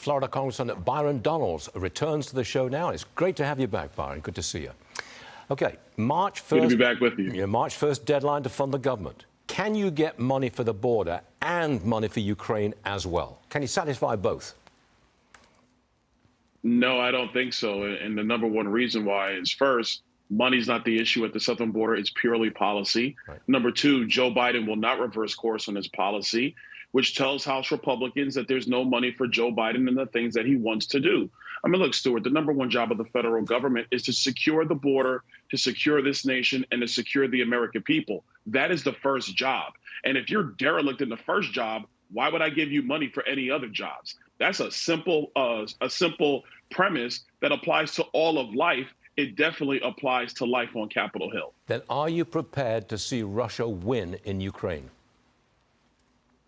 Florida Congressman Byron Donalds returns to the show now. It's great to have you back, Byron. Good to see you. Okay, March 1st. Good to be back with you. Yeah, March 1st deadline to fund the government. Can you get money for the border and money for Ukraine as well? Can you satisfy both? No, I don't think so. And the number one reason why is, first, money's not the issue at the southern border. It's purely policy. Right. Number two, Joe Biden will not reverse course on his policy, which tells House Republicans that there's no money for Joe Biden and the things that he wants to do. I mean, look, Stuart, the number one job of the federal government is to secure the border, to secure this nation, and to secure the American people. That is the first job. And if you're derelict in the first job, why would I give you money for any other jobs? That's a simple premise that applies to all of life. It definitely applies to life on Capitol Hill. Then are you prepared to see Russia win in Ukraine?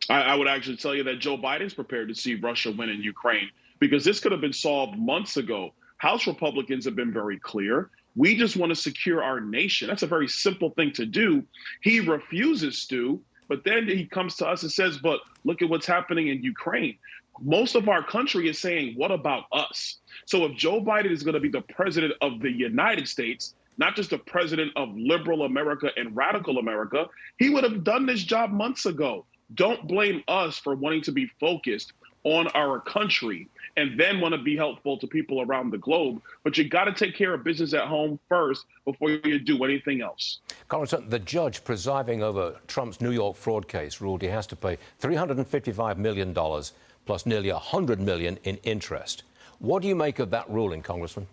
I would actually tell you that Joe Biden's prepared to see Russia win in Ukraine, because this could have been solved months ago. House Republicans have been very clear. We just want to secure our nation. That's a very simple thing to do. He refuses to, but then he comes to us and says, but look at what's happening in Ukraine. Most of our country is saying, what about us? So if Joe Biden is going to be the president of the United States, not just the president of liberal America and radical America, he would have done this job months ago. Don't blame us for wanting to be focused on our country and then want to be helpful to people around the globe. But you got to take care of business at home first before you do anything else. Congressman, the judge presiding over Trump's New York fraud case ruled he has to pay $355 million plus nearly $100 million in interest. What do you make of that ruling, Congressman?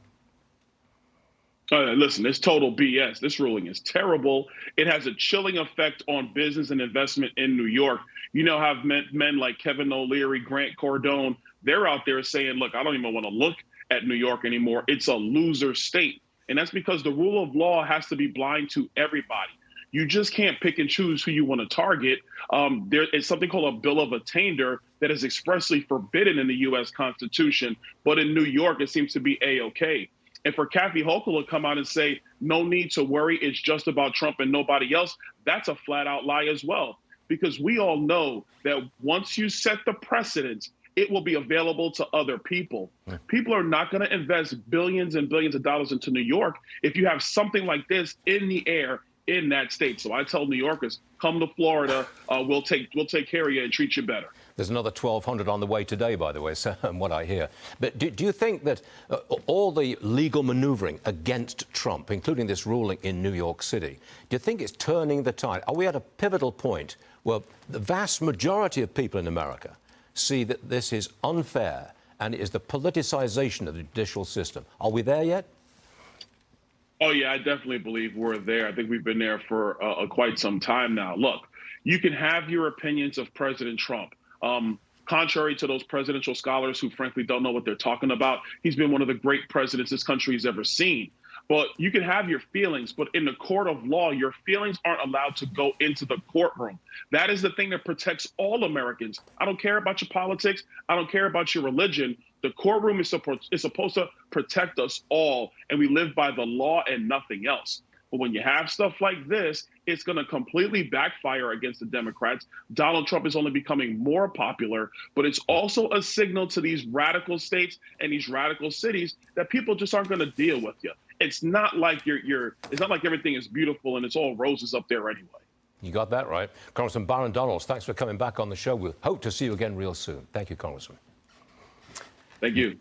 Listen, it's total BS. This ruling is terrible. It has a chilling effect on business and investment in New York. You know, have men like Kevin O'Leary, Grant Cardone, they're out there saying, look, I don't even want to look at New York anymore. It's a loser state. And that's because the rule of law has to be blind to everybody. You just can't pick and choose who you want to target. There is something called a bill of attainder that is expressly forbidden in the U.S. Constitution. But in New York, it seems to be A-OK. And for Kathy Hochul to come out and say, no need to worry, it's just about Trump and nobody else, that's a flat out lie as well. Because we all know that once you set the precedent, it will be available to other people. Yeah. People are not going to invest billions and billions of dollars into New York if you have something like this in the air in that state. So I tell New Yorkers, come to Florida, we'll take care of you and treat you better. There's another 1,200 on the way today, by the way, so what I hear. But do you think that all the legal maneuvering against Trump, including this ruling in New York City, do you think it's turning the tide? Are we at a pivotal point where the vast majority of people in America see that this is unfair and it is the politicization of the judicial system? Are we there yet? Oh, yeah, I definitely believe we're there. I think we've been there for quite some time now. Look, you can have your opinions of President Trump. Contrary to those presidential scholars who frankly don't know what they're talking about, he's been one of the great presidents this country has ever seen. But you can have your feelings, but in the court of law, your feelings aren't allowed to go into the courtroom. That is the thing that protects all Americans. I don't care about your politics. I don't care about your religion. The courtroom is supposed to protect us all, and we live by the law and nothing else. But when you have stuff like this, it's going to completely backfire against the Democrats. Donald Trump is only becoming more popular, but it's also a signal to these radical states and these radical cities that people just aren't going to deal with you. It's not like it's not like everything is beautiful and it's all roses up there anyway. You got that right. Congressman Byron Donalds, thanks for coming back on the show. We'll hope to see you again real soon. Thank you, Congressman. Thank you.